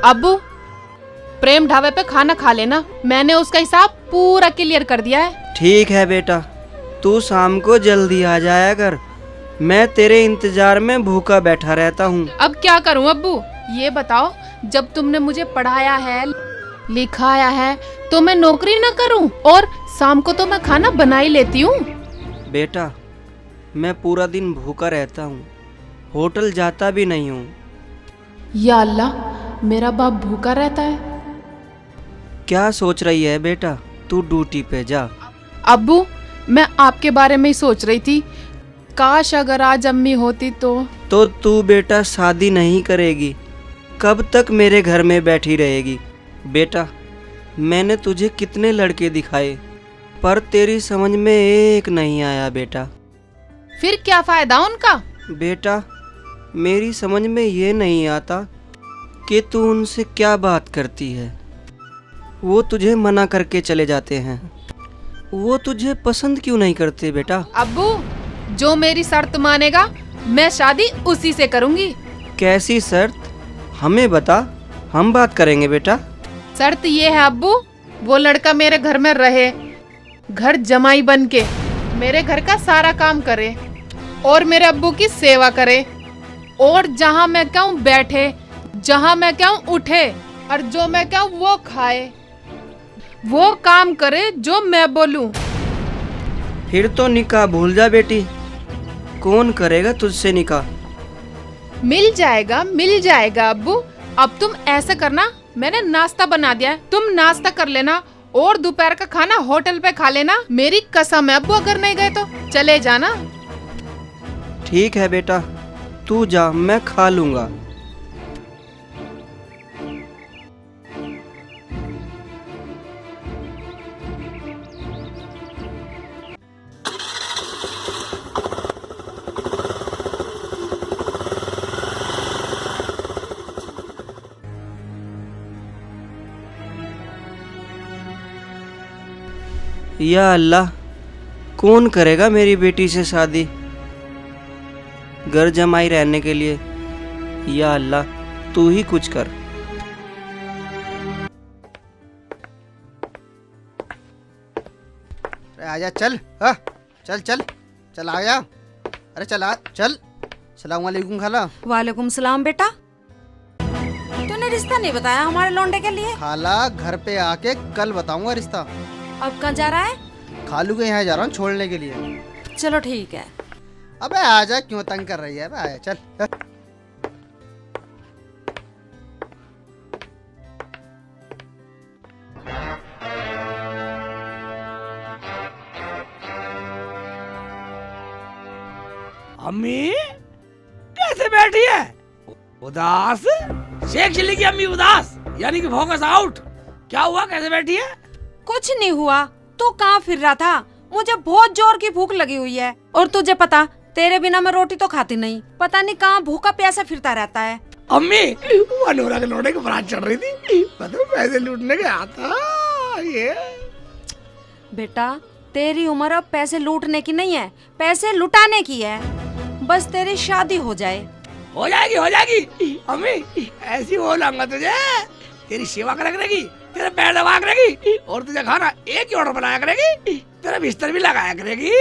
अब्बू, प्रेम ढाबे पे खाना खा लेना, मैंने उसका हिसाब पूरा क्लियर कर दिया है। ठीक है बेटा, तू शाम को जल्दी आ जाया कर, मैं तेरे इंतजार में भूखा बैठा रहता हूँ। अब क्या करूँ अब्बू, ये बताओ, जब तुमने मुझे पढ़ाया है लिखाया है तो मैं नौकरी न करूँ, और शाम को तो मैं खाना बना ही लेती हूँ। बेटा, मैं पूरा दिन भूखा रहता हूँ, होटल जाता भी नहीं हूँ। या अल्लाह, मेरा बाप भूखा रहता है। क्या सोच रही है बेटा, तू ड्यूटी पे जा। अब्बू, मैं आपके बारे में ही सोच रही थी, काश अगर आज अम्मी होती तो तू बेटा शादी नहीं करेगी, कब तक मेरे घर में बैठी रहेगी? बेटा, मैंने तुझे कितने लड़के दिखाए, पर तेरी समझ में एक नहीं आया बेटा। फिर क्या फायदा उनका? बेटा, मेरी समझ में ये नहीं आता कि तू उनसे क्या बात करती है। वो तुझे मना करके चले जाते हैं, वो तुझे पसंद क्यों नहीं करते बेटा? अब्बू, जो मेरी शर्त मानेगा मैं शादी उसी से करूंगी। कैसी शर्त? हमें बता, हम बात करेंगे बेटा। शर्त ये है अब्बू, वो लड़का मेरे घर में रहे, घर जमाई बन के मेरे घर का सारा काम करे और मेरे अब्बू की सेवा करे, और जहाँ मैं कहूँ बैठे, जहाँ मैं कहूँ उठे, और जो मैं कहूँ वो खाए, वो काम करे जो मैं बोलूं। फिर तो निकाह भूल जा बेटी, कौन करेगा तुझसे निकाह? मिल जाएगा अब्बू। अब तुम ऐसा करना, मैंने नाश्ता बना दिया है, तुम नाश्ता कर लेना और दोपहर का खाना होटल पे खा लेना। मेरी कसम है अब्बू, अगर नहीं गए तो चले जाना। ठीक है बेटा, तू जा, मैं खा लूंगा। या अल्लाह, कौन करेगा मेरी बेटी से शादी घर जमाई रहने के लिए? या अल्लाह, तू ही कुछ कर। आजा, चल। हाँ, चल चल चल, आ गया। अरे चल आ, चल। सलाम वालेकुम खाला। वालेकुम सलाम बेटा, तूने रिश्ता नहीं बताया हमारे लौंडे के लिए? खाला, घर पे आके कल बताऊंगा रिश्ता। अब कहाँ जा रहा है? खालू के यहाँ जा रहा हूँ छोड़ने के लिए। चलो ठीक है। अबे आजा, क्यों तंग कर रही है? अबे आजा, चल। अम्मी कैसे बैठी है? उदास? शेख चिल्ली की अम्मी उदास, यानी कि फोकस आउट। क्या हुआ, कैसे बैठी है? कुछ नहीं हुआ, तू कहाँ फिर रहा था? मुझे बहुत जोर की भूख लगी हुई है, और तुझे पता, तेरे बिना मैं रोटी तो खाती नहीं। पता नहीं कहाँ भूखा प्यासा फिरता रहता है। अम्मी, मनोरा के लौंडे की बारात चढ़ रही थी, मतलब पैसे लूटने गया था ये। बेटा, तेरी उम्र अब पैसे लूटने की नहीं है, पैसे लुटाने की है। बस तेरी शादी हो जाए। हो जाएगी अम्मी, ऐसी हो लाऊंगा तुझे, तेरी सेवा करा करेगी, तेरे पैर दबा करेगी, और तुझे खाना एक ही ऑर्डर बनाया करेगी, तेरा बिस्तर भी लगाया करेगी।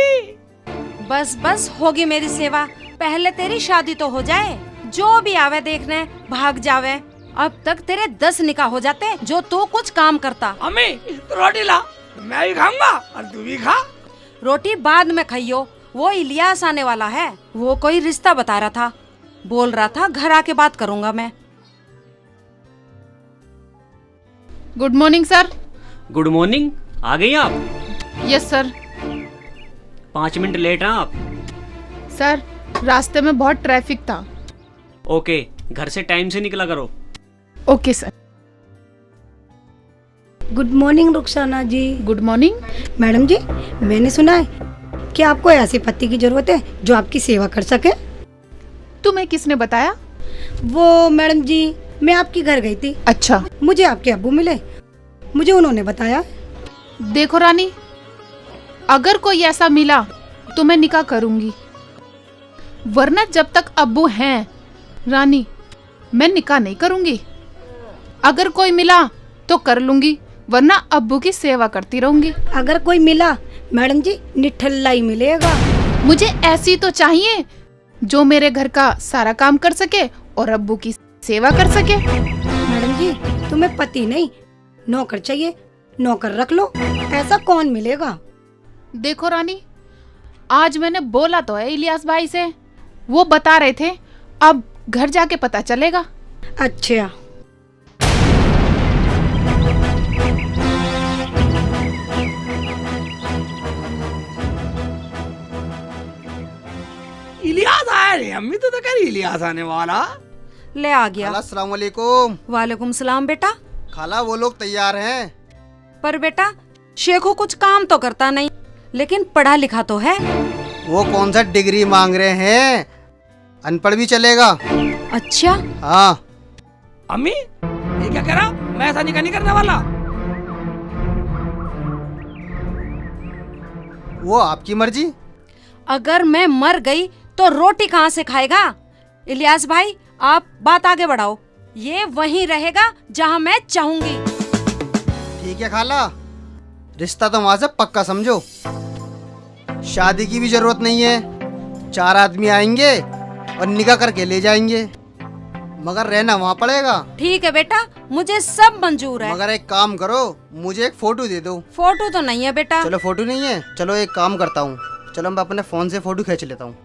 बस बस, होगी मेरी सेवा, पहले तेरी शादी तो हो जाए। जो भी आवे देखने भाग जावे। अब तक तेरे 10 निकाह हो जाते जो तू कुछ काम करता। अम्मी, तो रोटी ला, मैं भी खाऊंगा और तू भी खा। रोटी बाद में खाइयो, वो इलियास आने वाला है, वो कोई रिश्ता बता रहा था, बोल रहा था घर आके बात करूंगा मैं। Good morning sir. Good morning, आ गई आप? Yes sir. 5 मिनट लेट हैं आप? सर, रास्ते में बहुत ट्रैफिक था। ओके, घर से टाइम से निकला करो। Okay sir. Good morning Rukhsana ji. Good morning madam ji, मैंने सुना है कि आपको ऐसे पति की जरूरत है जो आपकी सेवा कर सके। तुम्हें किसने बताया? वो मैडम जी, मैं आपके घर गई थी। अच्छा। मुझे आपके अब्बू मिले, मुझे उन्होंने बताया। देखो रानी, अगर कोई ऐसा मिला तो मैं निकाह करूंगी, वरना जब तक अब्बू हैं रानी, मैं निकाह नहीं करूंगी। अगर कोई मिला तो कर लूंगी, वरना अब्बू की सेवा करती रहूंगी। अगर कोई मिला मैडम जी निठल्ला ही मिलेगा। मुझे ऐसी तो चाहिए जो मेरे घर का सारा काम कर सके और अब्बू की सेवा कर सके। मैडम जी तुम्हें पति नहीं नौकर चाहिए, नौकर रख लो, ऐसा कौन मिलेगा। देखो रानी, आज मैंने बोला तो है इलियास भाई से, वो बता रहे थे, अब घर जाके पता चलेगा। अच्छा इलियास आया नहीं, अम्मी तो कह रही इलियास आने वाला। ले आ गया। खाला अस्सलाम वालेकुम। वालेकुम सलाम बेटा। खाला वो लोग तैयार हैं। पर बेटा शेखू कुछ काम तो करता नहीं, लेकिन पढ़ा लिखा तो है। वो कौन सा डिग्री मांग रहे हैं, अनपढ़ भी चलेगा। अच्छा हाँ अम्मी ये क्या कह रहा, मैं ऐसा नहीं करने वाला। वो आपकी मर्जी। अगर मैं मर गई तो रोटी कहाँ से खाएगा। इलियास भाई आप बात आगे बढ़ाओ, ये वहीं रहेगा जहाँ मैं चाहूंगी। ठीक है खाला, रिश्ता तो वहां से पक्का समझो। शादी की भी जरूरत नहीं है, 4 आदमी आएंगे और निकाह करके ले जाएंगे, मगर रहना वहाँ पड़ेगा। ठीक है बेटा, मुझे सब मंजूर है। मगर एक काम करो, मुझे एक फोटो दे दो। फोटो तो नहीं है बेटा। चलो फोटो नहीं है, चलो एक काम करता हूँ, चलो मैं अपने फोन से फोटो खींच लेता हूँ।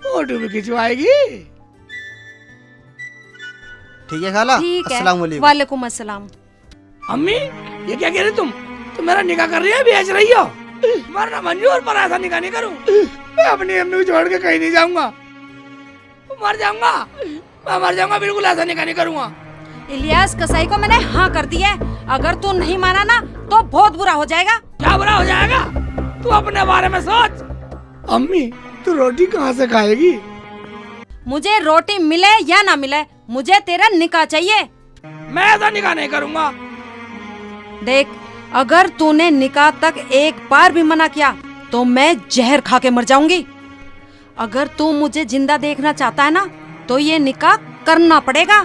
फोटो भी खिंचवाएगी। ठीक है खाला, ठीक है। अस्सलाम वालेकुम। वालेकुम अस्सलाम। अम्मी ये क्या कह रही तुम मेरा निकाह कर रही है, बेच रही हो। मरना मंजूर, पर ऐसा निकाह नहीं करूं। मैं अपनी अम्मी को छोड़ के कहीं नहीं जाऊंगा, मर जाऊंगा, मैं मर जाऊंगा, बिल्कुल ऐसा निकाह नहीं करूंगा। इलियास कसाई को मैंने हाँ कर दी है, अगर तू नहीं माना ना तो बहुत बुरा हो जाएगा। क्या बुरा हो जाएगा, तू अपने बारे में सोच। अम्मी तू रोटी कहाँ से खाएगी। मुझे रोटी मिले या ना मिले, मुझे तेरा निकाह चाहिए। मैं ऐसा निकाह नहीं करूंगा। देख, अगर तूने निकाह तक एक बार भी मना किया तो मैं जहर खा के मर जाऊंगी। अगर तू मुझे जिंदा देखना चाहता है ना तो ये निकाह करना पड़ेगा।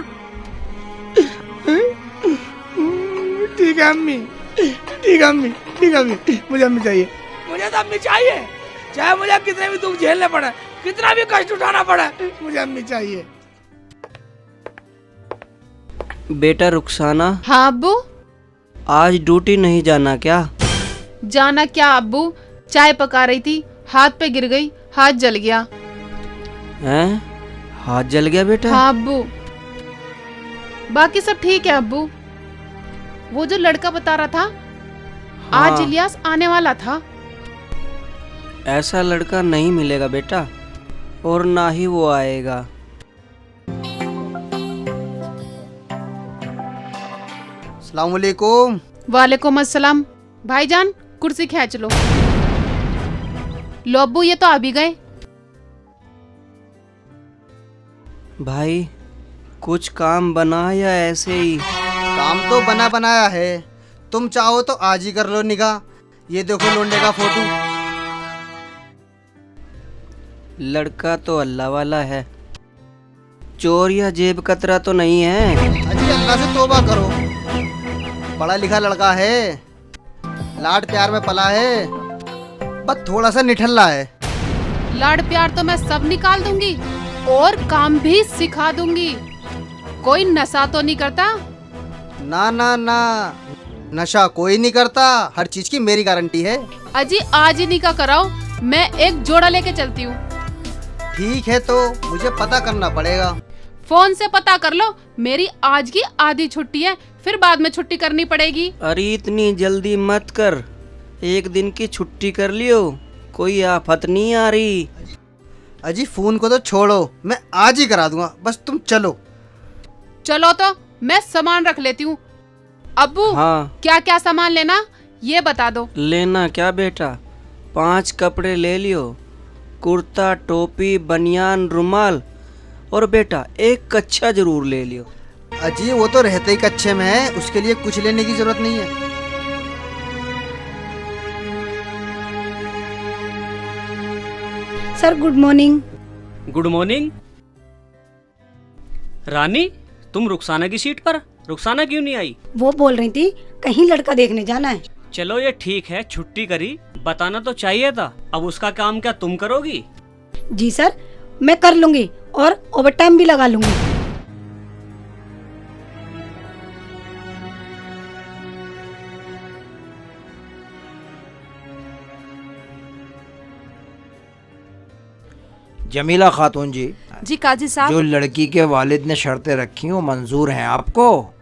ठीक है अम्मी, ठीक है अम्मी, ठीक है अम्मी, मुझे अम्मी चाहिए, मुझे तो अम्मी चाहिए, चाहे मुझे कितने भी दुख झेलने पड़े, कितना भी कष्ट उठाना पड़े, मुझे अम्मी चाहिए। बेटा रुखसाना, हाँ अब्बू। आज ड्यूटी नहीं जाना क्या? जाना क्या अब्बू, चाय पका रही थी, हाथ पे गिर गई, हाथ जल गया। हैं? हाथ जल गया बेटा? हाँ अब्बू, बाकी सब ठीक है अब्बू। वो जो लड़का बता रहा था, हाँ। आज इलियास आने वाला था। ऐसा लड़का नहीं मिलेगा बेटा, और ना ही वो आएगा। अस्सलाम वालेकुम। वालेकुम अस्सलाम। भाईजान कुर्सी खींच लो। लो अब्बू, ये तो आ भी गए। भाई कुछ काम बना या ऐसे ही? काम तो बना बनाया है, तुम चाहो तो आज ही कर लो निकाह। ये देखो लोंडे का फोटो। लड़का तो अल्लाह वाला है, चोर या जेब कतरा तो नहीं है। अजी अल्लाह से तौबा करो, पढ़ा लिखा लड़का है, लाड प्यार में पला है, बस थोड़ा सा निठल्ला है। लाड प्यार तो मैं सब निकाल दूंगी और काम भी सिखा दूंगी। कोई नशा तो नहीं करता? ना ना ना, नशा कोई नहीं करता, हर चीज की मेरी गारंटी है। अजी आज ही निकाह कराओ, मैं एक जोड़ा लेके चलती हूँ। ठीक है, तो मुझे पता करना पड़ेगा। फोन से पता कर लो, मेरी आज की आधी छुट्टी है, फिर बाद में छुट्टी करनी पड़ेगी। अरे इतनी जल्दी मत कर, एक दिन की छुट्टी कर लियो, कोई आफत नहीं आ रही। अजी फोन को तो छोड़ो, मैं आज ही करा दूंगा, बस तुम चलो। चलो तो मैं सामान रख लेती हूँ। अब्बू हाँ। क्या क्या सामान लेना ये बता दो। लेना क्या बेटा, 5 कपड़े ले लियो, कुर्ता, टोपी, बनियान, रुमाल, और बेटा एक कच्छा जरूर ले लियो। अजी वो तो रहते ही कच्चे में है, उसके लिए कुछ लेने की जरूरत नहीं है। Sir good morning. Good morning. Rani, तुम रुखसाना की सीट पर, रुखसाना क्यों नहीं आई? वो बोल रही थी कहीं लड़का देखने जाना है। चलो ये ठीक है, छुट्टी करी, बताना तो चाहिए था। अब उसका काम क्या तुम करोगी? जी सर, मैं कर लूंगी और ओवर टाइम भी लगा लूंगी। जमीला खातून जी, जी काजी जो साहब। लड़की के वालिद ने शर्तें रखी वो मंजूर हैं आपको?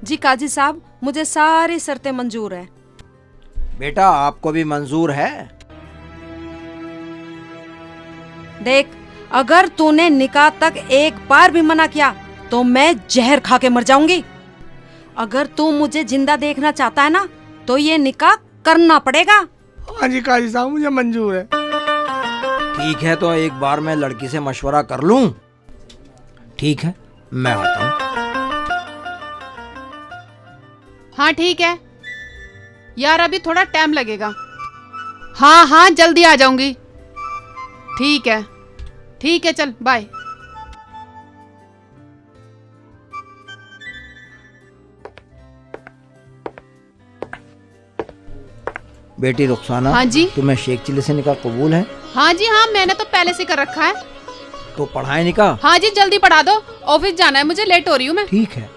जी काजी साहब, मुझे सारी शर्तें मंजूर है। बेटा आपको भी मंजूर है? देख, अगर तूने निकाह तक एक बार भी मना किया तो मैं जहर खा के मर जाऊंगी। अगर तू मुझे जिंदा देखना चाहता है ना तो ये निकाह करना पड़ेगा। हाँ जी काजी साहब, मुझे मंजूर है। ठीक है, तो एक बार मैं लड़की से मशवरा कर लूं। ठीक है, मैं आता हूँ। हाँ ठीक है यार, अभी थोड़ा टाइम लगेगा। हाँ हाँ जल्दी आ जाऊंगी। ठीक है, चल बाय। बेटी रुखसाना, हाँ जी। तुम्हें शेख चिल्ली से निकाह कबूल है? हाँ जी हाँ, मैंने तो पहले से कर रखा है। तो पढ़ाए निकाह? हाँ जी, जल्दी पढ़ा दो, ऑफिस जाना है मुझे, लेट हो रही हूँ मैं। ठीक है।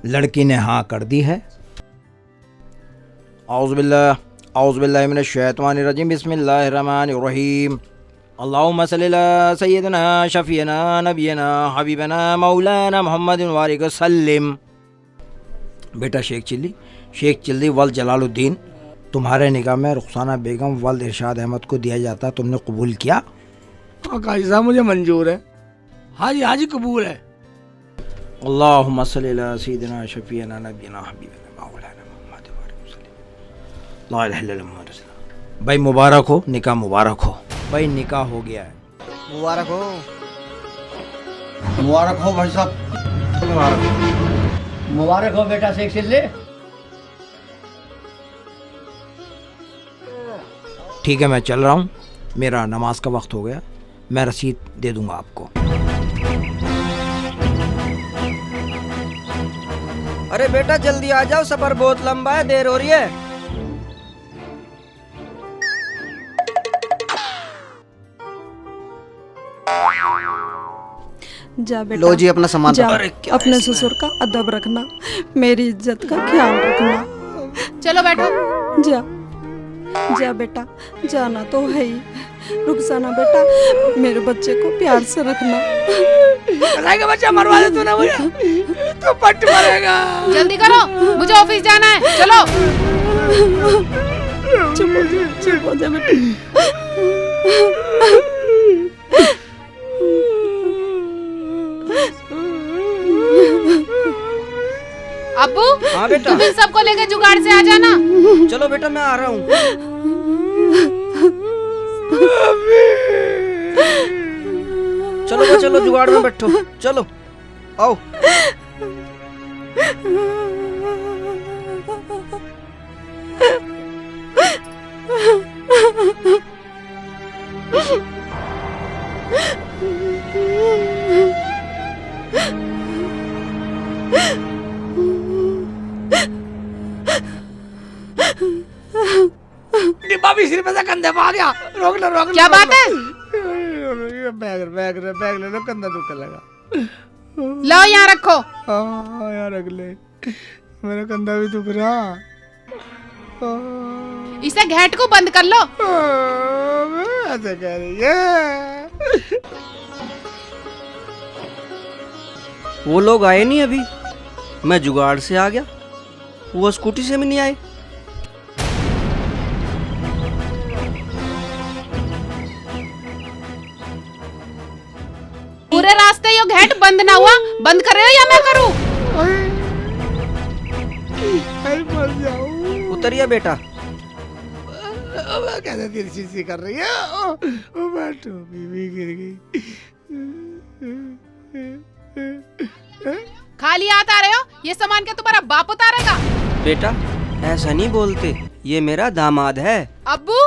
लड़की ने हाँ कर दी है। औज़ुबिल्लाहि मिनश्शैतानिर्रजीम, बिस्मिल्लाहिर्रहमानिर्रहीम। अल्लाहुम्मा सल्लि अला सय्यिदिना शफीना नबीना हबीबना मौलाना मुहम्मदिन वारिक सल्लिम। बेटा शेख चिल्ली वल जलालुद्दीन, तुम्हारे निकाह में रुखसाना बेगम वल इरशाद अहमद को दिया जाता, तुमने कबूल किया? हाँ काजी साहब, मुझे मंजूर है। हाँ जी कबूल है। अल्लाहुम्मा सल्लि अला सय्यिदिना शफीना नबीना हबीबना मौलाना मुहम्मदिन वारिक सल्लिम। ला इलाहा इल्लल्लाह मुहम्मद रसूलुल्लाह। भाई मुबारक हो, निकाह मुबारक हो। भाई निकाह हो गया है। मुबारक हो। मुबारक हो भाई साहब, मुबारक हो बेटा शेख चिल्ली। ठीक है, मैं चल रहा हूँ, मेरा नमाज का वक्त हो गया, मैं रसीद दे दूंगा आपको। अरे बेटा जल्दी आ जाओ, सफर बहुत लंबा है, देर हो रही है। जा बेटा, लो जी अपना सामान जा, रखो। अपने ससुर का अदब रखना, मेरी इज्जत का ख्याल रखना। चलो बैठो। जा बेटा, जाना तो है ही। रुखसाना बेटा, मेरे बच्चे को प्यार से रखना। का बच्चा मरवा दे तूने मुझे, तो पट मरेगा। जल्दी करो, मुझे ऑफिस जाना है, चलो। चुप हो जा बेटा। अब्बू, हाँ बेटा। तुम इन सबको लेकर जुगाड़ से आ जाना। चलो बेटा मैं आ रहा हूँ। चलो जुगाड़ में बैठो, चलो आओ। डिब्बा भी सिर पे से कंधे पे आ गया। रोक लो। क्या बात है? बैग ले लो, कंधा दुखने लगा। लो यहाँ रखो। हाँ यार, अगले मेरा कंधा भी दुख रहा। इसे घेट को बंद कर लो। ऐसे कह रही है। वो लोग आए नहीं अभी, मैं जुगाड़ से आ गया, वो स्कूटी से भी नहीं आए। पूरे रास्ते ये घेट बंद ना हुआ, बंद कर रहे हो या मैं करूं? मर जाऊं। उतरिए बेटा। कैसे तिरछी सी कर रही है। मैं टोपी भी गिर गई। खाली हाथ आ रहे हो? ये सामान क्या तुम्हारा बाप उतारेगा? बेटा ऐसा नहीं बोलते, ये मेरा दामाद है। अब्बू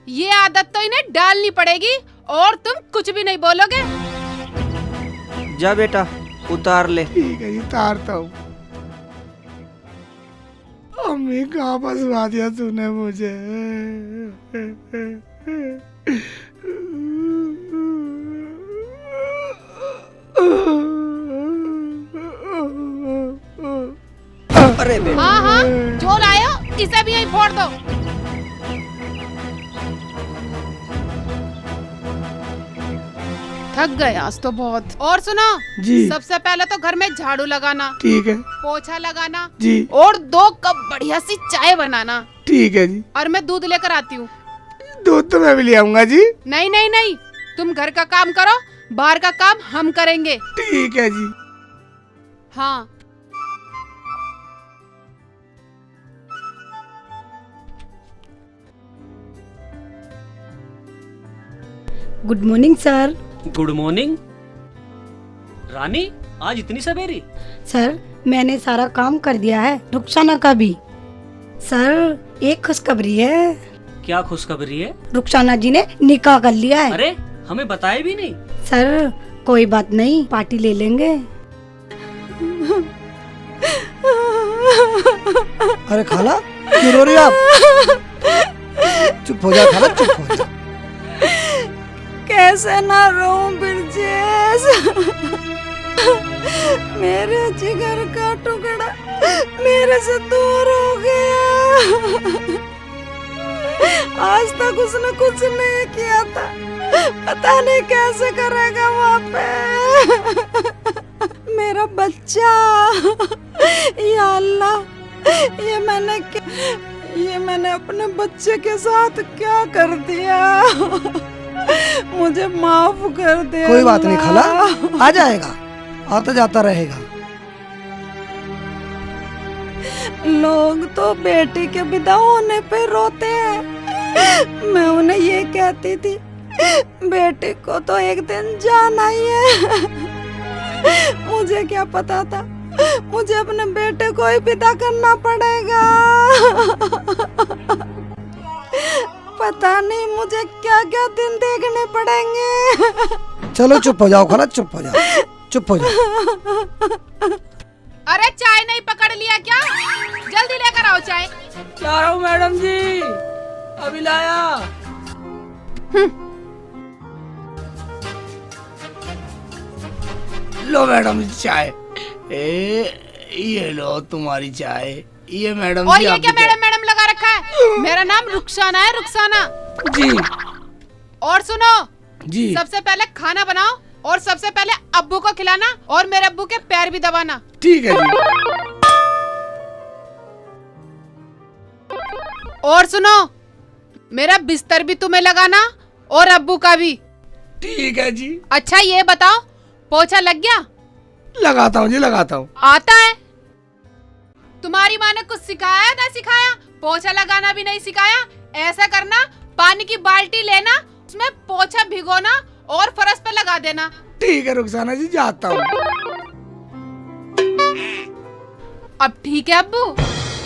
ये आदत तो इन्हें डालनी पड़ेगी और तुम कुछ भी नहीं बोलोगे। जा बेटा उतार ले। ठीक है जी, तारता हूँ। अम्मी कहाँ फंसवा दिया तूने मुझे। अरे बेटा हाँ हाँ जो लायो इसे भी यहीं फोड़ दो। थक गए आज तो बहुत। और सुनो जी। सबसे पहले तो घर में झाड़ू लगाना, ठीक है पोछा लगाना जी। और 2 कप बढ़िया सी चाय बनाना। ठीक है जी। और मैं दूध लेकर आती हूँ। दूध तो मैं भी ले आऊंगा जी। नहीं नहीं नहीं, तुम घर का काम करो, बाहर का काम हम करेंगे। ठीक है जी। हाँ good morning sir. Good morning. Rani आज इतनी सवेरी? सर मैंने सारा काम कर दिया है, रुखसाना का भी। सर एक खुशखबरी है। क्या खुशखबरी है? रुखसाना जी ने निकाह कर लिया है। अरे हमें बताया भी नहीं। सर कोई बात नहीं, पार्टी ले लेंगे। अरे खाला क्यों रो रही हो आप? चुप हो जा खाला, चुप हो जा। कैसे ना रोऊं ब्रजेश, मेरे जिगर का टुकड़ा मेरे से दूर हो गया। आज तक उसने कुछ नहीं किया था, पता नहीं कैसे करेगा वहाँ पे। मेरा बच्चा, या अल्लाह, ये मैंने अपने बच्चे के साथ क्या कर दिया। मुझे माफ कर दे। कोई बात नहीं खाला, आ जाएगा, आता जाता रहेगा। लोग तो बेटी के विदा होने पे रोते हैं, मैं उन्हें ये कहती थी बेटी को तो एक दिन जाना ही है। मुझे क्या पता था मुझे अपने बेटे को ही विदा करना पड़ेगा। पता नहीं मुझे क्या क्या दिन देखने पड़ेंगे। चलो चुप हो जाओ खाला, चुप हो जाओ, चुप हो जाओ। अरे चाय नहीं पकड़ लिया क्या? जल्दी लेकर आओ चाय। ला रहा हूँ मैडम जी, अभी लाया। लो मैडम जी चाय। ये लो तुम्हारी चाय। ये मैडम और जी ये क्या मैडम मैडम लगा रखा है? मेरा नाम रुखसाना है, रुखसाना जी। और सुनो जी सबसे पहले खाना बनाओ और सबसे पहले अब्बू को खिलाना और मेरे अब्बू के पैर भी दबाना। ठीक है जी। और सुनो मेरा बिस्तर भी तुम्हें लगाना और अब्बू का भी। ठीक है जी। अच्छा ये बताओ पोछा लग गया? लगाता हूँ जी, लगाता हूँ। आता है? तुम्हारी माँ ने कुछ सिखाया ना सिखाया? पोछा लगाना भी नहीं सिखाया। ऐसा करना, पानी की बाल्टी लेना, उसमें पोछा भिगोना और फर्श पे लगा देना। ठीक है रुखसाना जी, जाता हूँ। अब ठीक है अब्बू?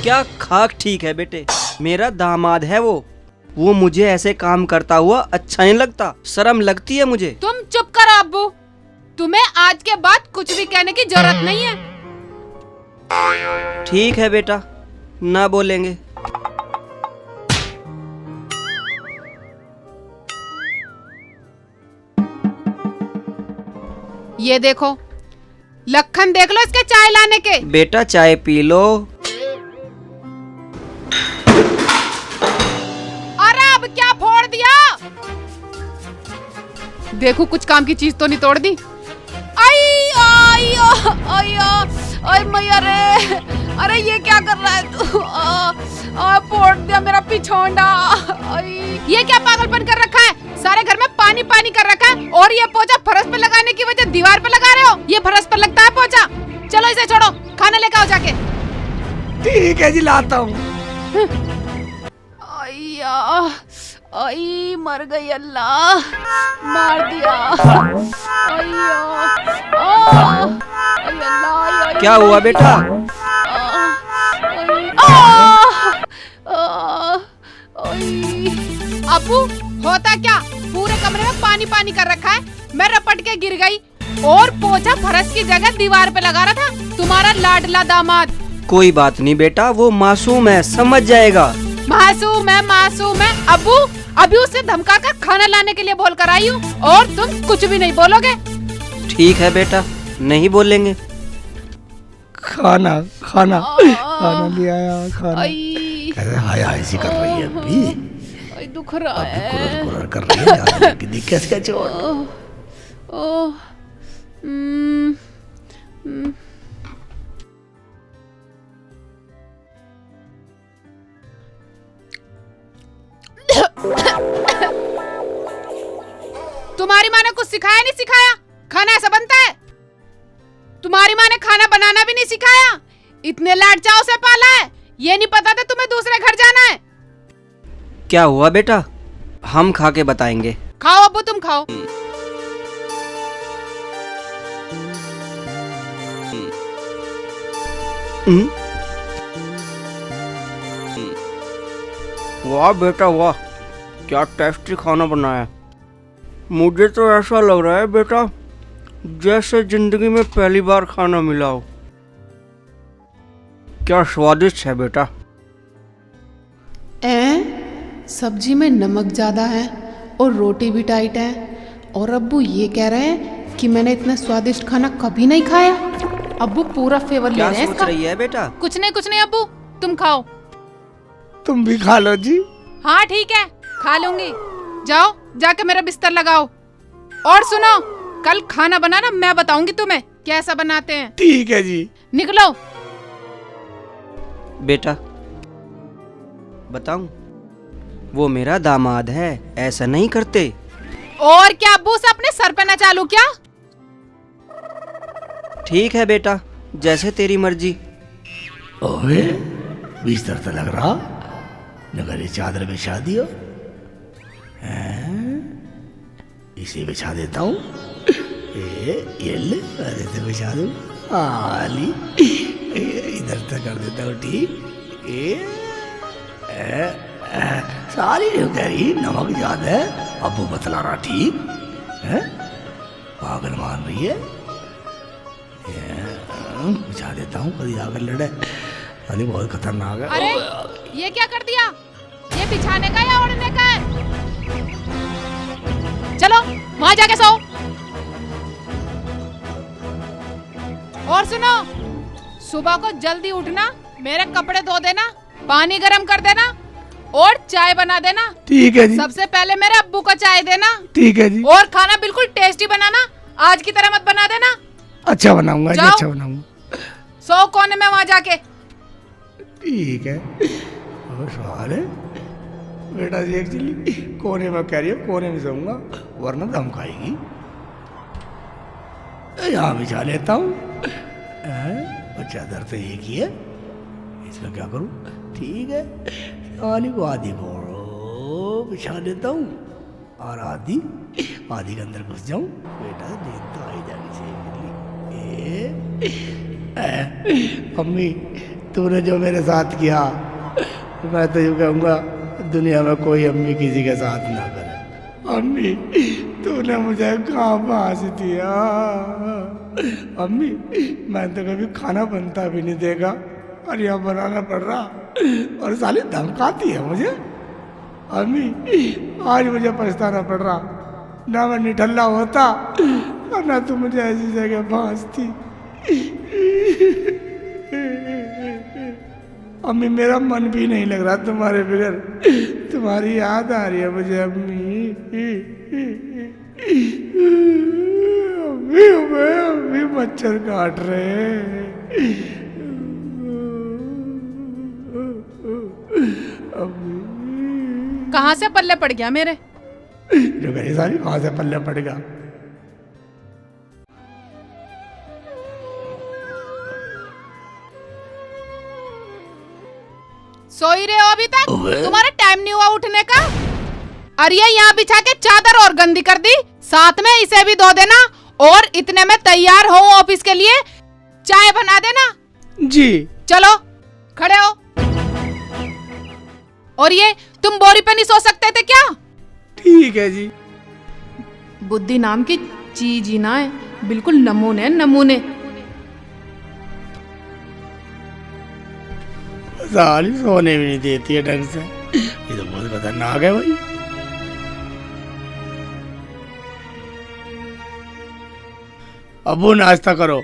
क्या खाक ठीक है बेटे, मेरा दामाद है वो मुझे ऐसे काम करता हुआ अच्छा नहीं लगता, शर्म लगती है मुझे। तुम चुप करो अब्बू, तुम्हें आज के बाद कुछ भी कहने की जरूरत नहीं है। ठीक है बेटा, ना बोलेंगे। ये देखो लखन, देख लो इसके चाय लाने के। बेटा चाय पी लो। अरे अब क्या फोड़ दिया? देखो कुछ काम की चीज तो नहीं तोड़ दी। आई आई आई आई मैया रे, अरे ये क्या कर रहा है तू? फोड़ दिया मेरा पिछोंडा। ये क्या पागलपन कर रखा है? सारे घर में पानी पानी कर रखा है और ये पोछा फर्श पे लगाने की वजह दीवार पे लगा रहे हो। ये फर्श पर लगता है पोछा। चलो इसे छोड़ो, खाना लेकर आओ जाके। ठीक है जी, लाता हूँ। आई मर गई, अल्लाह मार दिया। क्या हुआ बेटा? पानी पानी कर रखा है। मैं रपट के गिर गई और पोछा फर्श की जगह दीवार पे लगा रहा था तुम्हारा लाडला दामाद। कोई बात नहीं बेटा, वो मासूम है, समझ जाएगा। मासूम है। अब्बू अभी उसे धमका कर खाना लाने के लिए बोल कर आई हूँ और तुम कुछ भी नहीं बोलोगे। ठीक है बेटा, नहीं बोलेंगे। खाना ले आया खाना। आई, कैसे हाय ऐसी कर रही है अभी? आई दुख रहा है। कुरर कर रही है यार, कि देख कैसे चोट। ओह, तुम्हारी माँ ने कुछ सिखाया नहीं सिखाया? खाना ऐसा बनता है? तुम्हारी माँ ने खाना बनाना भी नहीं सिखाया? इतने लाड चाव से पाला है, ये नहीं पता था तुम्हें दूसरे घर जाना है? क्या हुआ बेटा, हम खा के बताएंगे। खाओ अब्बू, तुम खाओ। वाह बेटा वाह, क्या टेस्टी खाना बनाया। मुझे तो ऐसा लग रहा है बेटा जैसे जिंदगी में पहली बार खाना मिला हो। क्या स्वादिष्ट है बेटा। सब्जी में नमक ज्यादा है और रोटी भी टाइट है, और अब्बू ये कह रहे हैं कि मैंने इतना स्वादिष्ट खाना कभी नहीं खाया। अब्बू पूरा फेवर ले क्या रहे हैं सोच इसका। रही है बेटा? कुछ नहीं अब्बू, तुम खाओ। तुम भी खा लो जी। हाँ ठीक है, खा लूंगी। जाओ जाके मेरा बिस्तर लगाओ। और सुनो, कल खाना बनाना मैं बताऊंगी तुम्हें कैसा बनाते हैं। ठीक है जी। निकलो। बेटा बताऊं, वो मेरा दामाद है, ऐसा नहीं करते। और क्या अब्बू से अपने सर पे न चालू क्या? ठीक है बेटा, जैसे तेरी मर्जी। ओए बिस्तर तो लग रहा नगर चादर बिछा दियो। इसे बिछा देता हूँ। ये ले, अरे से बिछा दूँ। आली इधर से कर देता हूँ। ठीक, सारी कह रही नमक ज्यादा है, अबू बतला रहा। ठीक है, पागल मान रही है। बिछा देता हूँ, कभी आकर लड़े। अरे बहुत खतरनाक है। अरे ये क्या कर दिया? ये बिछाने का या ओढ़ने का है? चलो वहां जाके सो। और सुनो, सुबह को जल्दी उठना, मेरे कपड़े धो देना, पानी गर्म कर देना और चाय बना देना। ठीक है जी। सबसे पहले मेरे अब्बू को चाय देना। ठीक है जी। और खाना बिल्कुल टेस्टी बनाना, आज की तरह मत बना देना। अच्छा बनाऊंगा जी, अच्छा बनाऊंगा। सो कोने में वहां जाके। ठीक है। और सवाल है बेटा जी, एक्चुअली कोने में कह रही है, कोने में सोऊंगा वरना दम खाएगी। यहाँ बिछा लेता हूँ। चादर तो एक ही है, इसका क्या करूँ? ठीक है, आधी को आधी को बिछा देता हूँ और आधी के अंदर घुस जाऊँ। बेटा नींद तो आई जानी चाहिए। अम्मी तूने जो मेरे साथ किया, मैं तो यूँ कहूँगा दुनिया में कोई अम्मी किसी के साथ ना करे। अम्मी तूने मुझे कहाँ फांस दिया। अम्मी मैं तो कभी खाना बनता भी नहीं देखा और यहाँ बनाना पड़ रहा, और साली धमकाती है मुझे। अम्मी आज मुझे पछताना पड़ रहा, ना मैं निठल्ला होता और ना तू मुझे ऐसी जगह फांसती। अम्मी मेरा मन भी नहीं लग रहा तुम्हारे बगैर, तुम्हारी याद आ रही है मुझे। अम्मी अम्मी मच्छर काट रहे। कहाँ से पल्ले पड़ गया मेरे? जो कही सारी कहाँ से पल्ले पड़ गया। सोई रहे हो अभी तक? तुम्हारा टाइम नहीं हुआ उठने का? अरे यहाँ बिछा के चादर और गंदी कर दी, साथ में इसे भी धो देना और इतने में तैयार हो ऑफिस के लिए। चाय बना देना। जी चलो खड़े हो। और ये तुम बोरी पे नहीं सो सकते थे क्या? ठीक है जी। बुद्धि नाम की चीज ही ना है, बिल्कुल नमूने नमूने। साली सोने भी नहीं देती है ढंग से, ये तो बहुत खतरनाक है भाई। अबू नाश्ता करो,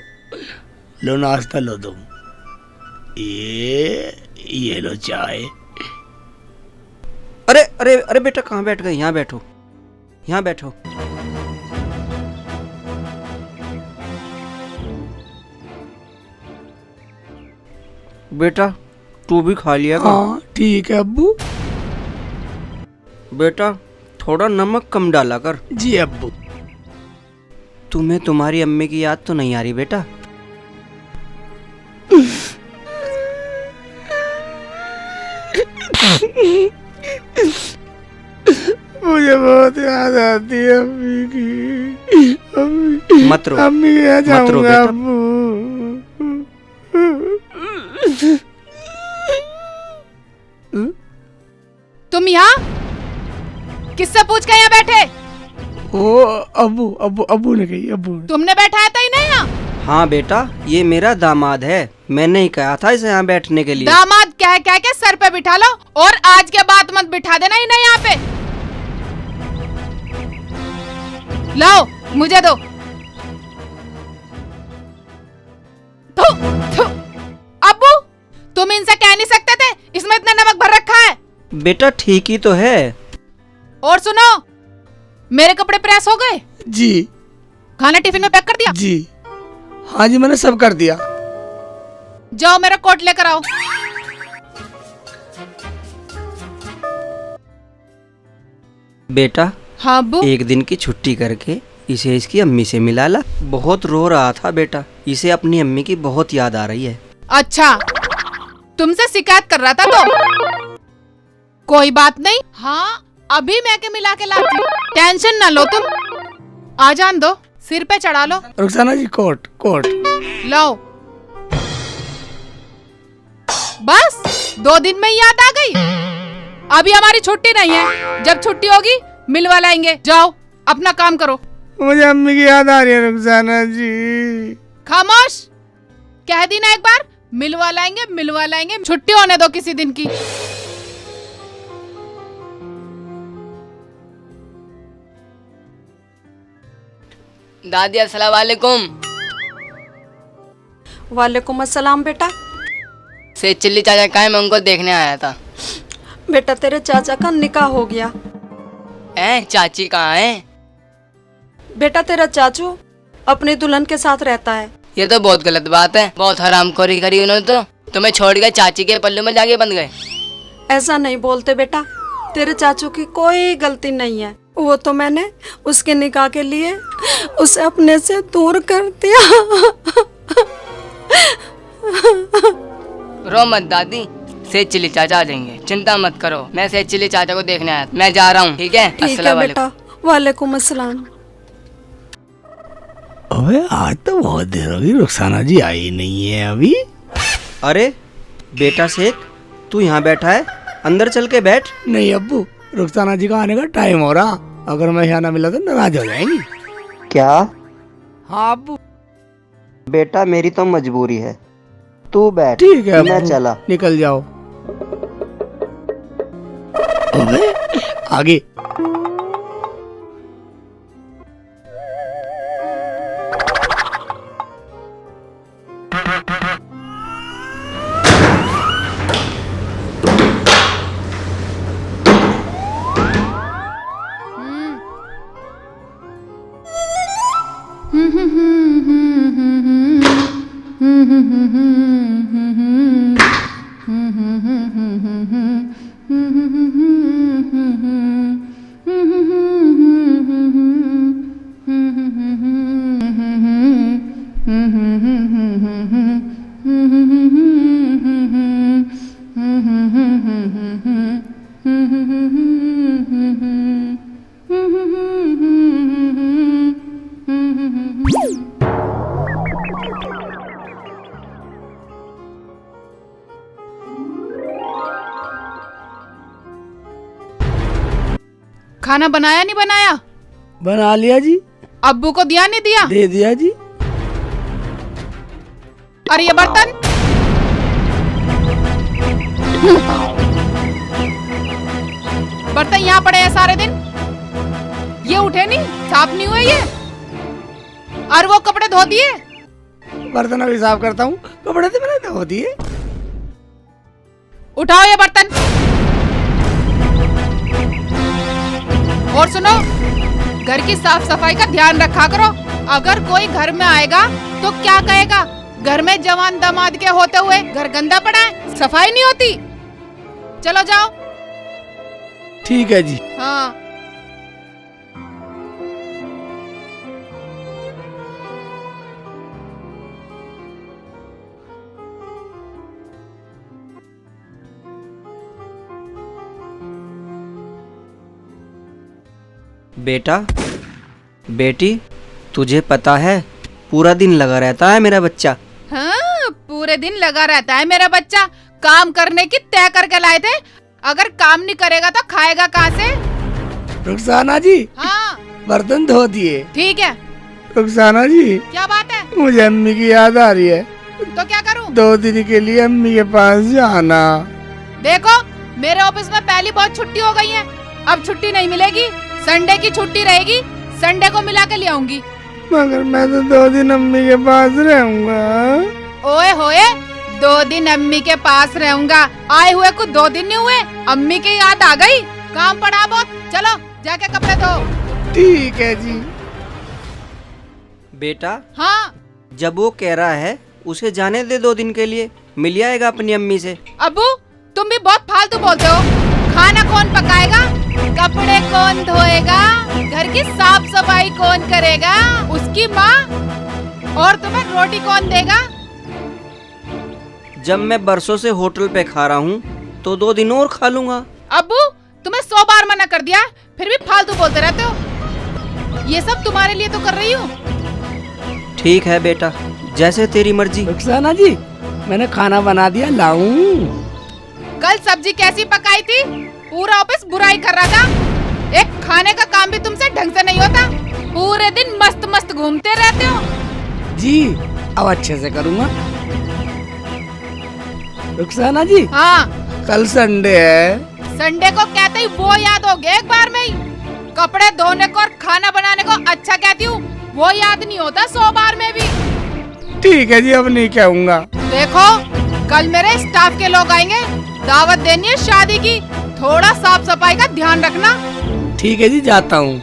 लो नाश्ता लो तुम, ये लो चाय। अरे अरे अरे बेटा, कहाँ बैठ गए? यहाँ बैठो, यहाँ बैठो। बेटा तू भी खा लिया का? हाँ ठीक है अब्बू। बेटा थोड़ा नमक कम डाला कर। जी अब्बू। तुम्हें तुम्हारी अम्मी की याद तो नहीं आ रही बेटा? मुझे बहुत याद आती है अम्मी की। अम्मी मत रो, अम्मी के यहाँ मत रो जाऊंगा बेटा। अब्बू। तुम यहाँ किससे पूछ के यहाँ बैठे? ओ अब्बू अब्बू अब्बू ने कही, अब्बू ने। तुमने बैठाया था ही नहीं यहाँ? हाँ बेटा, ये मेरा दामाद है, मैंने ही कहा था इसे यहाँ बैठने के लिए। दामाद कह कह के सर पे बिठा लो, और आज के बाद मत बिठा देना ही नहीं यहाँ पे। लाओ मुझे दो। थू, थू। अब्बू तुम इनसे कह नहीं सकते थे इसमें इतना नमक भर रखा है? बेटा ठीक ही तो है। और सुनो, मेरे कपड़े प्रेस हो गए? जी। खाना टिफिन में पैक कर दिया? जी हाँ जी, मैंने सब कर दिया। जाओ मेरा कोट लेकर आओ। बेटा हाँ अब्बू। एक दिन की छुट्टी करके इसे इसकी अम्मी से मिला ला। बहुत रो रहा था बेटा, इसे अपनी अम्मी की बहुत याद आ रही है। अच्छा, तुमसे शिकायत कर रहा था तो? कोई बात नहीं, हाँ अभी मैं के मिला के लाती हूँ, टेंशन ना लो तुम। आ जान दो, सिर पे चढ़ा लो। रुखसाना जी कोट कोट लाओ। बस 2 दिन में ही याद आ गई? अभी हमारी छुट्टी नहीं है, जब छुट्टी होगी मिलवा लाएंगे। जाओ अपना काम करो। मुझे अम्मी की याद आ रही है रुखसाना जी। खामोश, कह दी ना एक बार, मिलवा लाएंगे। छुट्टी होने दो किसी दिन की। दादी अस्सलाम वालेकुम। वालेकुम अस्सलाम बेटा। से चिल्ली चाचा कहाँ है? मैं उनको देखने आया था। बेटा तेरे चाचा का निकाह हो गया। चाची कहाँ है? बेटा तेरा चाचू अपनी दुल्हन के साथ रहता है। ये तो बहुत गलत बात है, बहुत हरामखोरी करी उन्होंने तो। तुम्हें छोड़ कर चाची के पल्लू में जाके बंध गए। ऐसा नहीं बोलते बेटा, तेरे चाचू की कोई गलती नहीं है। वो तो मैंने उसके निकाह के लिए उसे अपने से दूर कर दिया। रो मत दादी, से चिल्ली चाचा आ जाएंगे, चिंता मत करो। मैं से चिल्ली चाचा को देखने आया, मैं जा रहा हूँ। ठीक है? ठीक है अस्सलाम वालेकुम। बेटा। वालेकुम अस्सलाम। अबे आज तो बहुत देर हो गई, रुखसाना जी आई नहीं है अभी। अरे बेटा शेख, तू यहाँ बैठा है, अंदर चल के बैठ। नहीं अब्बू, रुखसाना जी का आने का टाइम हो रहा, अगर मैं यहाँ ना मिला तो नाराज हो जाएंगी। क्या? हाँ अब्बू। बेटा मेरी तो मजबूरी है, तू बैठ। ठीक है मैं अब्बू, चला। निकल जाओ। अबे आगे। खाना बनाया नहीं बनाया? बना लिया जी। अब्बू को दिया नहीं दिया? दे दिया जी। और ये बर्तन? बर्तन यहाँ पड़े हैं सारे दिन, ये उठे नहीं, साफ नहीं हुए ये। और वो कपड़े धो दिए? बर्तन अभी साफ करता हूँ, कपड़े तो मैंने धो दिए। उठाओ ये बर्तन। और सुनो, घर की साफ सफाई का ध्यान रखा करो। अगर कोई घर में आएगा तो क्या कहेगा, घर में जवान दामाद के होते हुए घर गंदा पड़ा है, सफाई नहीं होती। चलो जाओ। ठीक है जी। हाँ। बेटा, बेटी, तुझे पता है पूरा दिन लगा रहता है मेरा बच्चा। हाँ, पूरे दिन लगा रहता है मेरा बच्चा। काम करने की तय करके लाए थे, अगर काम नहीं करेगा तो खाएगा कहाँ से? रुखसाना जी, हाँ बर्तन धो दिए। ठीक है। रुखसाना जी, क्या बात है? मुझे अम्मी की याद आ रही है। तो क्या करूँ? 2 दिन के लिए अम्मी के पास जाना। देखो, मेरे ऑफिस में पहली बहुत छुट्टी हो गई है, अब छुट्टी नहीं मिलेगी। संडे की छुट्टी रहेगी, संडे को मिला के ले आऊंगी। मगर मैं तो 2 दिन अम्मी के पास रहूंगा। ओए होए, 2 दिन अम्मी के पास रहूंगा? आए हुए कुछ 2 दिन नहीं हुए, अम्मी की याद आ गई। काम पड़ा बहुत, चलो जाके कपड़े धो। ठीक है जी। बेटा, हाँ जब वो कह रहा है उसे जाने दे, 2 दिन के लिए मिल आएगा अपनी अम्मी से। अब्बू, तुम भी बहुत फालतू बोलते हो। खाना कौन पकाएगा, कपड़े कौन धोएगा, घर की साफ सफाई कौन करेगा? उसकी माँ। और तुम्हें रोटी कौन देगा? जब मैं बरसों से होटल पे खा रहा हूँ तो 2 दिन और खा लूंगा। अब्बू, तुम्हें 100 बार मना कर दिया, फिर भी फालतू बोलते रहते हो। ये सब तुम्हारे लिए तो कर रही हूँ। ठीक है बेटा, जैसे तेरी मर्जी। रुखसाना जी, मैंने खाना बना दिया, लाऊं? कल सब्जी कैसी पकाई थी? पूरा ऑफिस बुराई कर रहा था। एक खाने का काम भी तुमसे ढंग से नहीं होता, पूरे दिन मस्त मस्त घूमते रहते हो। जी, अब अच्छे से करूँगा। रुखसाना जी, हाँ, कल संडे है। संडे को कहते ही वो याद हो गया एक बार में ही। कपड़े धोने को और खाना बनाने को अच्छा कहती हूँ, वो याद नहीं होता 100 बार में भी। ठीक है जी, अब नहीं कहूँगा। देखो, कल मेरे स्टाफ के लोग आएंगे, दावत देनी है शादी की, थोड़ा साफ सफाई का ध्यान रखना। ठीक है जी, जाता हूँ।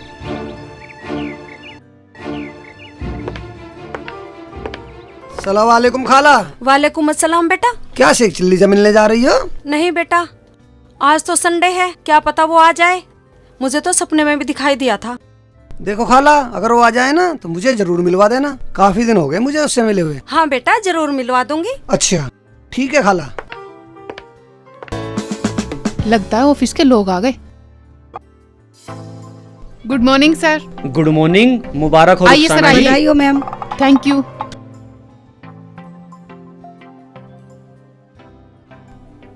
सलाम वालेकुम खाला। वालेकुम अस्सलाम बेटा। क्या शेख चिल्ली से मिलने जा रही हो? नहीं बेटा, आज तो संडे है, क्या पता वो आ जाए। मुझे तो सपने में भी दिखाई दिया था। देखो खाला, अगर वो आ जाए ना तो मुझे जरूर मिलवा देना, काफी दिन हो गए मुझे उससे मिले हुए। हाँ बेटा, जरूर मिलवा दूंगी। अच्छा ठीक है खाला। लगता है ऑफिस के लोग आ गए। Good morning sir. Good morning, मुबारक हो आइए सर, रुखसाना जी। आइए। बधाई हो मैम। Thank you.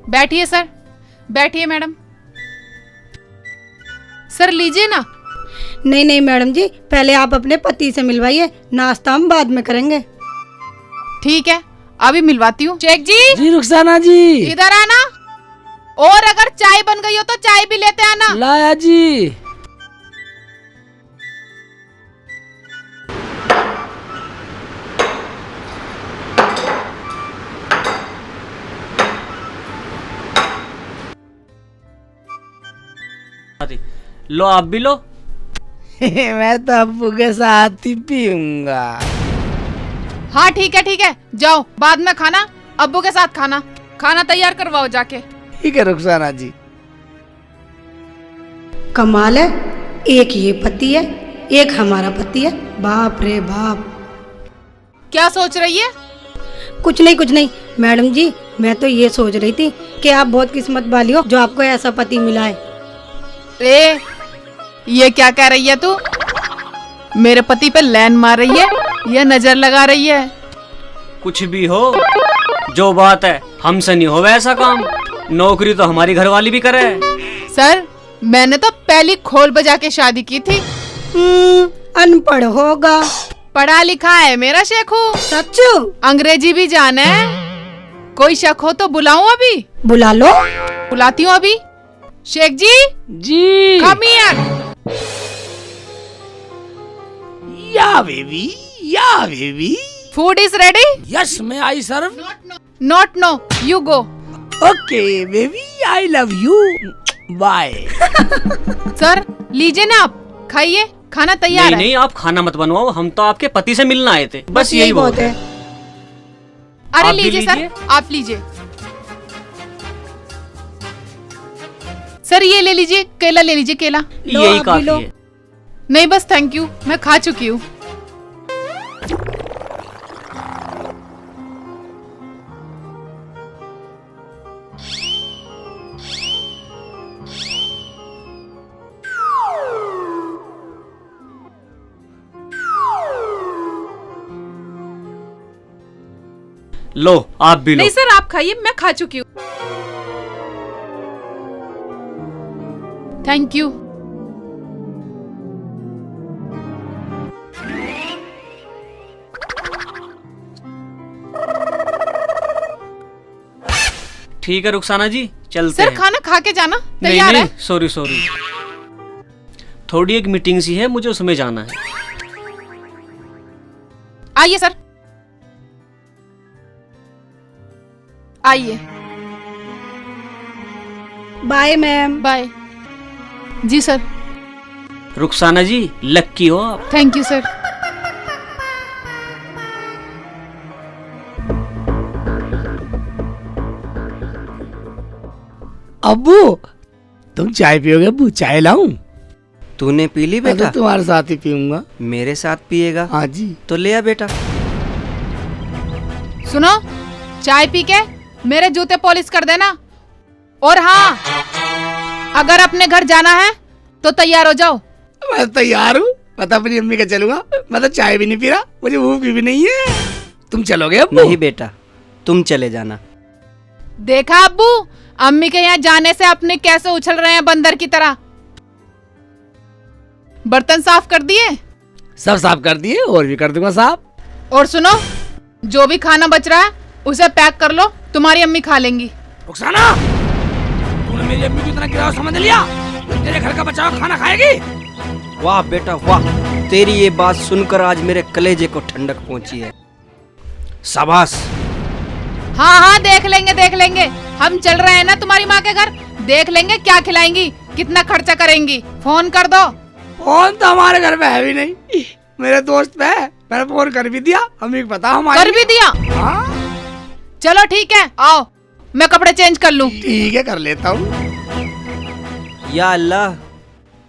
बैठिए सर, बैठिए मैडम। सर लीजिए ना। नहीं नहीं मैडम जी, पहले आप अपने पति से मिलवाइए, नाश्ता हम बाद में करेंगे। ठीक है, अभी मिलवाती हूँ। शेख जी, जी रुखसाना जी। इधर आना, और अगर चाय बन गई हो तो चाय भी लेते आना। लाया जी। लो आप भी लो। मैं तो अब्बू के साथ ही पीऊंगा। हाँ ठीक है, जाओ, बाद में खाना अब्बू के साथ खाना। खाना तैयार करवाओ जाके। ठीक है रुखसाना जी। कमाल है, एक ये पति है, एक हमारा पति है। बाप रे बाप। क्या सोच रही है? कुछ नहीं मैडम जी, मैं तो ये सोच रही थी कि आप बहुत किस्मत वाली हो जो आपको ऐसा पति मिला है। ए, ये क्या कह रही है तू? मेरे पति पे लाइन मार रही है या नजर लगा रही है? कुछ भी हो, जो बात है हमसे नहीं हो वैसा काम। नौकरी तो हमारी घरवाली भी करे। सर, मैंने तो पहली खोल बजा के शादी की थी, अनपढ़ होगा। पढ़ा लिखा है मेरा शेखू, सच? अंग्रेजी भी जाने है। कोई शक हो तो बुलाऊं अभी? बुला लो। बुलाती हूँ अभी। शेख जी, जी। Come here. Yeah baby, yeah baby. Food is ready. Yes, may I serve. Not no, you go. Okay baby, I love you, bye. Sir लीजिए ना, आप खाइए, खाना तैयार नहीं है। नहीं, आप खाना मत बनवाओ, हम तो आपके पति से मिलना आए थे, बस यही बहुत है। अरे आप भी लीजिए सर, लीजिए। आप लीजिए। सर ये ले लीजिए, केला ले लीजिए, केला। यही काफी है। नहीं बस थैंक यू, मैं खा चुकी हूँ। लो आप भी लो। नहीं सर आप खाइए, मैं खा चुकी हूँ। Thank you. ठीक है रुखसाना जी, चलते सर हैं। खाना खा के जाना, नहीं तैयार नहीं, है। सॉरी सॉरी, थोड़ी एक मीटिंग सी है, मुझे उसमें जाना है। आइए सर, आइए। Bye ma'am. बाय। जी सर। रुखसाना जी लक्की हो आप। Thank you sir. अब्बू, तुम चाय पियोगे? अब्बू चाय लाऊं? तूने पी ली मैं तो बेटा? तुम्हारे साथ ही पीऊंगा। मेरे साथ पिएगा? हाँ जी। तो ले आ बेटा। सुनो, चाय पी के मेरे जूते पॉलिश कर देना। और हाँ, अगर अपने घर जाना है तो तैयार हो जाओ। मैं तैयार हूँ, मैं तो अपनी अम्मी के चलूंगा। मैं तो चाय भी नहीं पी रहा, मुझे भूख भी नहीं है। तुम चलोगे अब्बू? नहीं बेटा, तुम चले जाना। देखा अब्बू, अम्मी के यहाँ जाने से अपने कैसे उछल रहे हैं बंदर की तरह। बर्तन साफ कर दिए? सब साफ कर दिए, और भी कर दूंगा साफ। और सुनो, जो भी खाना बच रहा है उसे पैक कर लो, तुम्हारी अम्मी खा लेंगी। रुखसाना, तूने मेरी अम्मी को इतना गिराव समझ लिया? तेरे घर का बचा हुआ खाना खाएगी? वाह बेटा वाह, तेरी ये बात सुनकर आज मेरे कलेजे को ठंडक पहुंची है। शाबाश। हाँ हाँ देख लेंगे देख लेंगे, हम चल रहे हैं ना तुम्हारी माँ के घर, देख लेंगे क्या खिलाएंगी, कितना खर्चा करेंगी। फोन कर दो। फोन तो हमारे घर पे है भी नहीं, मेरे दोस्त पे है। मैंने फोन कर भी दिया, अम्मी को पता हम कर भी दिया? हाँ। चलो ठीक है, आओ मैं कपड़े चेंज कर लूं। ठीक है, कर लेता हूँ। या अल्लाह,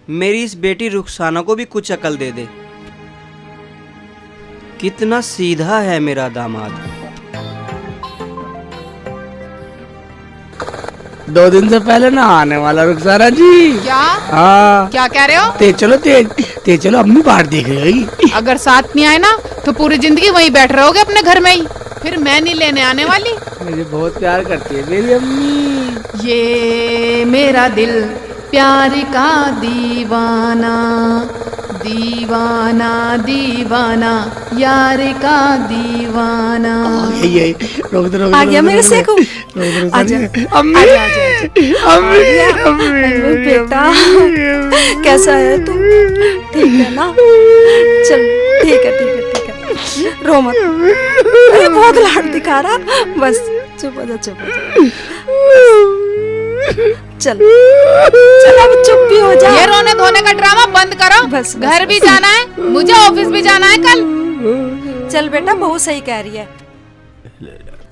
मेरी इस बेटी रुखसाना को भी कुछ अकल दे दे। कितना सीधा है मेरा दामाद। 2 दिन से पहले ना आने वाला रुखसाना जी। क्या? हाँ। क्या कह रहे हो? तेज चलो, अम्मी बाहर देख रही होगी। अगर साथ नहीं आए ना तो पूरी जिंदगी वहीं बैठ रहोगे अपने घर में ही, फिर मैं नहीं लेने आने वाली। मुझे बहुत प्यार करती है मेरी अम्मी। ये मेरा दिल प्यार का दीवाना, दीवाना दीवाना, यार का दीवाना। यही रोक दो, आ गया मेरे सेकू। अम्मी, अम्मी बेटा, कैसा है तू? ठीक है ना? चल ठीक है ठीक है ठीक है, रो मत। अरे बहुत लाड दिखा रहा, बस चुप हो जा चुप हो जा। चल चल अब चुप भी हो जा। ये रोने धोने का ड्रामा बंद करो। बस, घर भी जाना है मुझे, ऑफिस भी जाना है कल। चल बेटा, बहू सही कह रही है,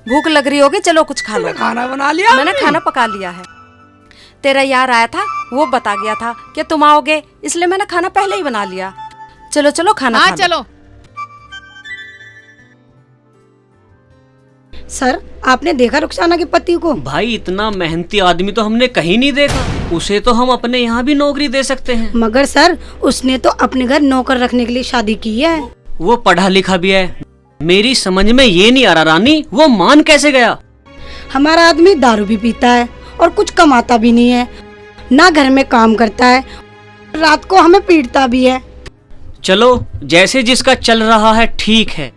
भूख लग रही होगी, चलो कुछ खा लो। खाना बना लिया? मैंने खाना पका लिया है। तेरा यार आया था, वो बता गया था कि तुम आओगे, इसलिए मैंने खाना पहले ही बना लिया। चलो चलो खाना हाँ खा लो। चलो। सर, आपने देखा रुखसाना के पति को? भाई इतना मेहनती आदमी तो हमने कहीं नहीं देखा, उसे तो हम अपने यहाँ भी नौकरी दे सकते हैं। मगर सर, उसने तो अपने घर नौकर रखने के लिए शादी की है। वो पढ़ा लिखा भी है, मेरी समझ में ये नहीं आ रहा रानी, वो मान कैसे गया? हमारा आदमी दारू भी पीता है और कुछ कमाता भी नहीं है, ना घर में काम करता है, रात को हमें पीटता भी है। चलो जैसे जिसका चल रहा है ठीक है।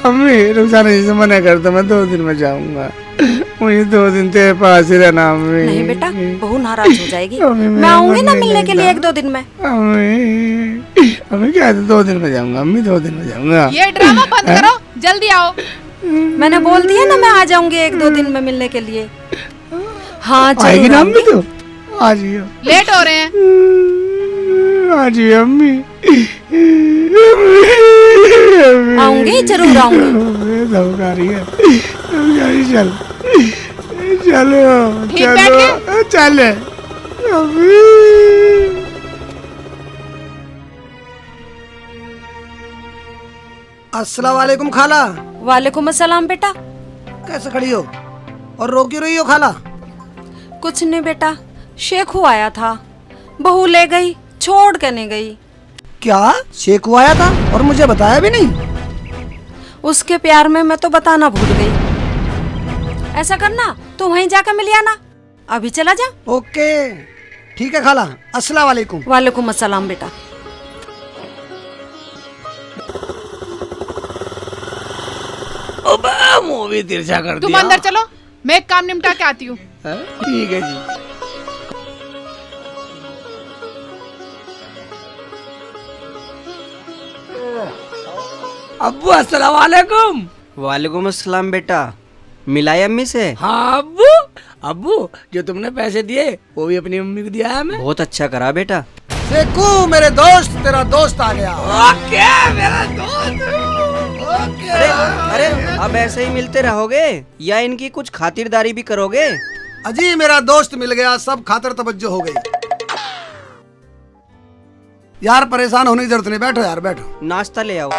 अम्मी रुखसाना जी से मना कर दो, मैं 2 दिन में जाऊंगा। मुझे 2 दिन तेरे पास ही रहना अम्मी। नहीं बेटा, बहू नाराज हो जाएगी। अम्मी, मैं आऊंगी ना नहीं मिलने के लिए लगता। 1-2 दिन में। अम्मी क्या 2 दिन में जाऊंगा अम्मी, 2 दिन में जाऊंगा। ये ड्रामा बंद करो, जल्दी आओ। मैंने बोल दिया ना मैं आ जाऊंगी 1-2 दिन में मिलने के लिए। हाँ आएगी ना जरूर अम्मी तो? आ जाइयो। लेट हो रहे हैं। आ जाइयो अम्मी। आऊंगी, जरूर आऊंगी। धमका रही है। चल चलो ठीक बैठ चलो चले अम्मी। अस्सलाम वालेकुम खाला। वालेकुम अस्सलाम बेटा। कैसे खड़ी हो और रो क्यों रही हो खाला? कुछ नहीं बेटा, शेखू आया था, बहू ले गई, छोड़ के नहीं गई। क्या शेखू आया था और मुझे बताया भी नहीं? उसके प्यार में मैं तो बताना भूल गई। ऐसा करना, तू वहीं जाकर मिल आना। अभी चला जा। ओके ठीक है खाला। अस्सलाम वालेकुम। वालेकुम अस्सलाम बेटा। मूवी तिरछा कर तुम दिया। अंदर चलो, मैं एक काम निपटा के आती हूँ। ठीक है जी। अब्बू अस्सलाम वालेकुम। वालेकुम अस्सलाम बेटा, मिलाई अम्मी से? हाँ अब्बू। अब्बू जो तुमने पैसे दिए वो भी अपनी मम्मी को दिया है मैं। बहुत अच्छा करा बेटा। शेखू मेरे दोस्त, तेरा दोस्त आ गया। ओके मेरा दोस्त। ओके। अरे अरे अब ऐसे ही मिलते रहोगे या इनकी कुछ खातिरदारी भी करोगे? अजी मेरा दोस्त मिल गया, सब खातर तवज्जो हो गई। यार परेशान होने की जरूरत नहीं, बैठो यार बैठो। नाश्ता ले आओ।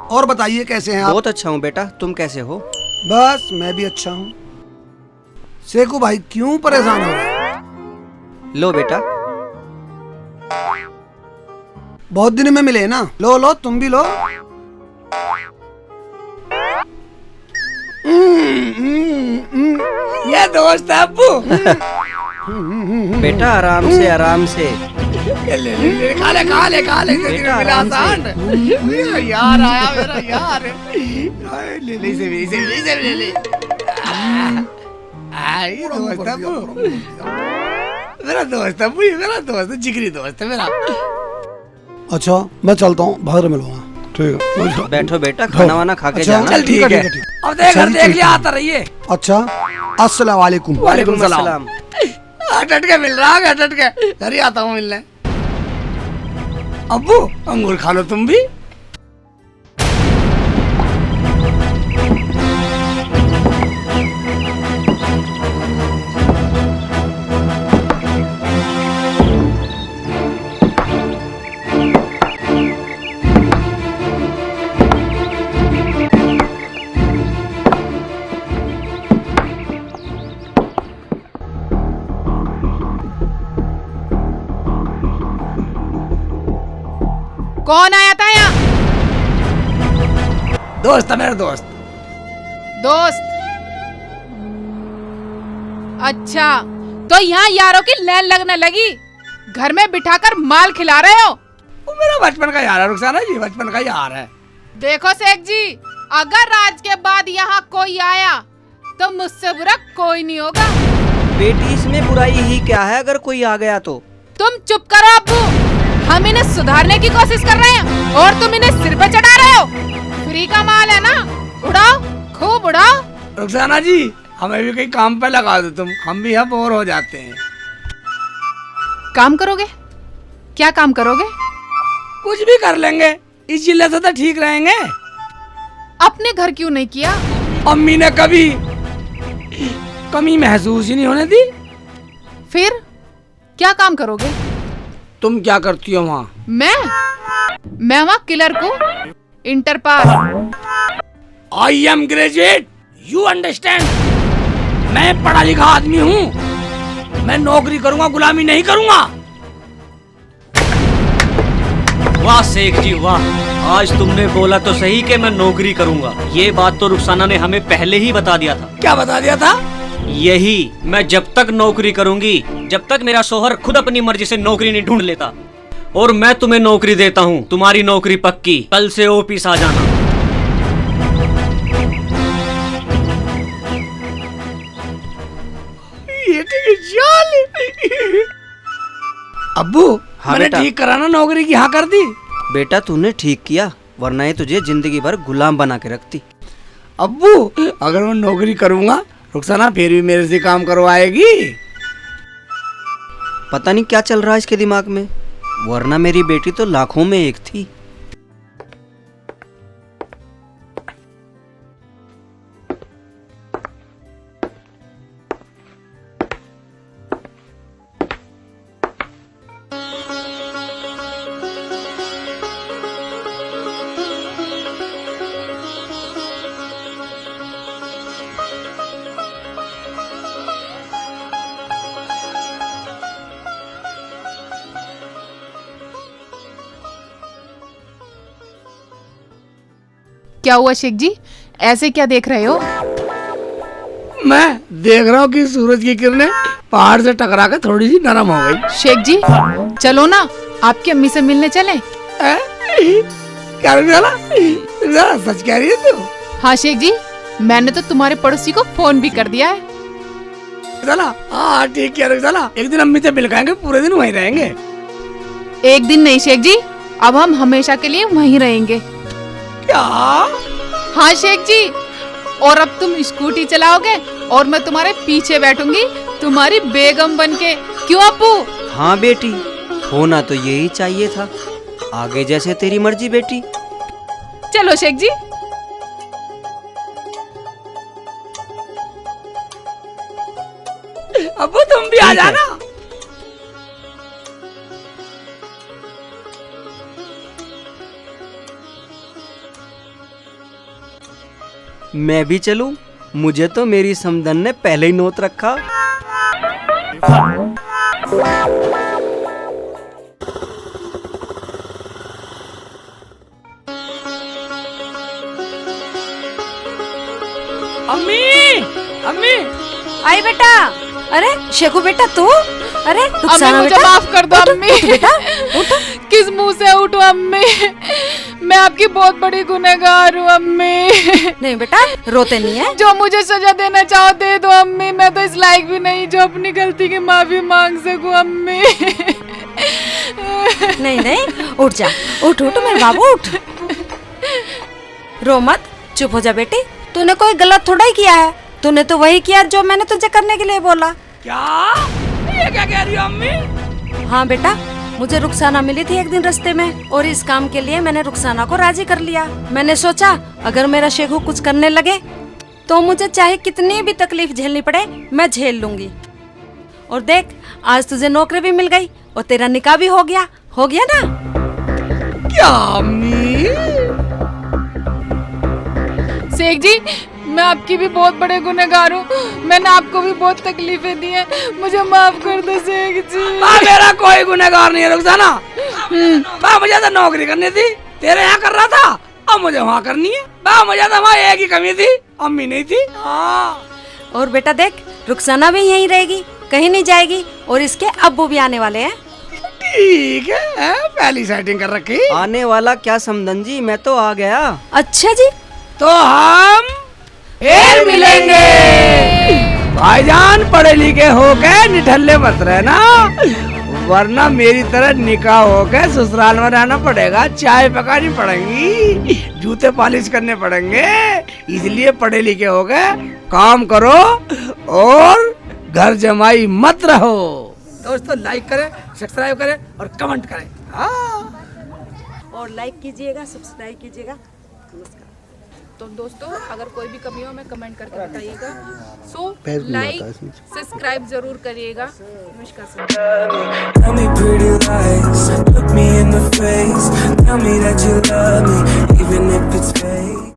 और बताइए कैसे हैं आप? बहुत अच्छा हूँ बेटा, तुम कैसे हो? बस मैं भी अच्छा हूँ। शेखू भाई क्यों परेशान हो रहे? लो बेटा। बहुत दिन में मिले ना, लो लो तुम भी लो। ये दोस्त है अब्बू। बेटा आराम से आराम से। ले ले ले खा ले खा ले खा ले। बेटा, मिला आराम से। आसान। यार आया मेरा यार। ले ले इसे भी इसे भी इसे भी ले ले। ये दोस्त है अब्बू। मेरा दोस्त है अब्बू, ये मेरा दोस्त है, जिगरी दोस्त है मेरा। अच्छा मैं चलता हूँ, बाहर मिलूंगा। ठीक है बैठो बेटा, खाना वाना खा के अच्छा, जाना। चल ठीक है। अब देख लिया, आता रहिए। अच्छा अस्सलाम वालेकुम। वालेकुम सलाम। हट के मिल रहा है, हट के घर ही आता हूँ मिलने। अब्बू अंगूर खा लो तुम भी। कौन आया था यहाँ? दोस्त है मेरा दोस्त। दोस्त? अच्छा, तो यहाँ यारों की लाइन लगने लगी। घर में बिठाकर माल खिला रहे हो। वो मेरा बचपन का यार है रुखसाना जी, बचपन का यार है। देखो शेख जी, अगर आज के बाद यहाँ कोई आया तो मुझसे बुरा कोई नहीं होगा। बेटी इसमें बुराई ही क्या है अगर कोई आ गया तो? तुम चुप करो अब्बू, हम इन्हें सुधारने की कोशिश कर रहे हैं और तुम इन्हें सिर पे चढ़ा रहे हो। फ्री का माल है ना, उड़ाओ, खूब उड़ाओ। रुखसाना जी हमें भी कहीं काम पे लगा दो तुम, हम भी यहाँ बोर हो जाते हैं। काम करोगे? क्या काम करोगे? कुछ भी कर लेंगे, इस जिले से तो ठीक रहेंगे। अपने घर क्यों नहीं किया? अम्मी ने कभी कमी महसूस ही नहीं होने दी। फिर क्या काम करोगे? तुम क्या करती हो वहाँ? मैं वहाँ किलर को inter pass. I am graduate, you understand. मैं पढ़ा लिखा आदमी हूँ, मैं नौकरी करूँगा, गुलामी नहीं करूँगा। वाह शेख जी वाह, आज तुमने बोला तो सही कि मैं नौकरी करूंगा। ये बात तो रुखसाना ने हमें पहले ही बता दिया था। क्या बता दिया था? यही, मैं जब तक नौकरी करूंगी, जब तक मेरा शोहर खुद अपनी मर्जी से नौकरी नहीं ढूंढ लेता। और मैं तुम्हें नौकरी देता हूँ, तुम्हारी नौकरी पक्की। कल से ऑफिस आ जाना। ये ठीक है। अब्बू, हाँ मैंने बेटा। ठीक कराना नौकरी की हाँ कर दी। बेटा तूने ठीक किया, वरना ये तुझे जिंदगी भर गुलाम बना के रखती। अब्बू, अगर मैं नौकरी करूंगा रुखसाना फिर भी मेरे से काम करवाएगी। पता नहीं क्या चल रहा है इसके दिमाग में, वरना मेरी बेटी तो लाखों में एक थी। क्या हुआ शेख जी, ऐसे क्या देख रहे हो? मैं देख रहा हूँ कि सूरज की किरणें पहाड़ से टकरा कर थोड़ी सी नरम हो गई। शेख जी चलो ना, आपकी अम्मी से मिलने चलें। क्या रुखसाना, सच कह रही है तू? हाँ शेख जी, मैंने तो तुम्हारे पड़ोसी को फोन भी कर दिया है। रुखसाना, हाँ ठीक किया रुखसाना, एक दिन अम्मी से मिल खाएंगे, पूरे दिन वहीं रहेंगे। एक दिन नहीं शेख जी, अब हम हमेशा के लिए वहीं रहेंगे। क्या? हाँ शेख जी, और अब तुम स्कूटी चलाओगे और मैं तुम्हारे पीछे बैठूंगी, तुम्हारी बेगम बनके। क्यों अप्पू? हाँ बेटी, होना तो यही चाहिए था। आगे जैसे तेरी मर्जी बेटी। चलो शेख जी। अब्बू तुम भी आ ठीक है। जाना। मैं भी चलूं? मुझे तो मेरी समधन ने पहले ही नोट रखा। अम्मी, अम्मी, आई बेटा। अरे शेखू बेटा तू? अरे अम्मी रुखसाना मुझे बेटा, माफ कर दो उठ, अम्मी। उठ बेटा, उठ। किस मुंह से उठूं अम्मी? मैं आपकी बहुत बड़ी गुनहगार हूँ अम्मी। नहीं बेटा, रोते नहीं है। जो मुझे सजा देना चाहो दे दो अम्मी, मैं तो इस लायक भी नहीं जो अपनी गलती की माफी मांग सकूं अम्मी। नहीं नहीं, उठ जा, उठ उठ मेरे बाबू उठ। रो मत, चुप हो जा बेटी। तूने कोई गलत थोड़ा ही किया है, तूने तो वही किया जो मैंने तुझे करने के लिए बोला। क्या? ये क्या कह रही हो अम्मी? हाँ बेटा, मुझे रुखसाना मिली थी एक दिन रास्ते में और इस काम के लिए मैंने रुखसाना को राजी कर लिया। मैंने सोचा अगर मेरा शेखू कुछ करने लगे तो मुझे चाहे कितनी भी तकलीफ झेलनी पड़े मैं झेल लूंगी। और देख, आज तुझे नौकरी भी मिल गई और तेरा निकाह भी हो गया ना। क्या अम्मी? शेख जी, मैं आपकी भी बहुत बड़े गुनहगार हूँ, मैंने आपको भी बहुत तकलीफें दी हैं, मुझे माफ कर दो शेख जी। मेरा कोई गुनहगार नहीं है रुखसाना। मुझे तो नौकरी करनी थी, तेरे यहाँ कर रहा था, अब मुझे वहाँ करनी है। मुझे तो वहाँ एक ही कमी थी, अम्मी नहीं थी। हाँ। और बेटा देख, रुखसाना भी यहीं रहेगी, कहीं नहीं जाएगी और इसके अब्बू भी आने वाले हैं। ठीक है, पहली सेटिंग कर रखी। आने वाला क्या समधन जी, मैं तो आ गया। अच्छा जी, तो हम फिर मिलेंगे। भाईजान पढ़े लिखे होके निठल्ले मत रहना, वरना मेरी तरह निकाह होके ससुराल में रहना पड़ेगा। चाय पकानी पड़ेगी, जूते पॉलिश करने पड़ेंगे, इसलिए पढ़े लिखे होके काम करो और घर जमाई मत रहो। दोस्तों लाइक करें, सब्सक्राइब करें और कमेंट करें। और लाइक कीजिएगा, सब्सक्राइब कीजिएगा। नमस्कार। तो दोस्तों अगर कोई भी कमी हो मैं कमेंट करके बताइएगा। सो लाइक सब्सक्राइब जरूर करिएगा। नमस्कार। Tell me pretty lies, look me in the face, tell me that you love me, even if it's fake.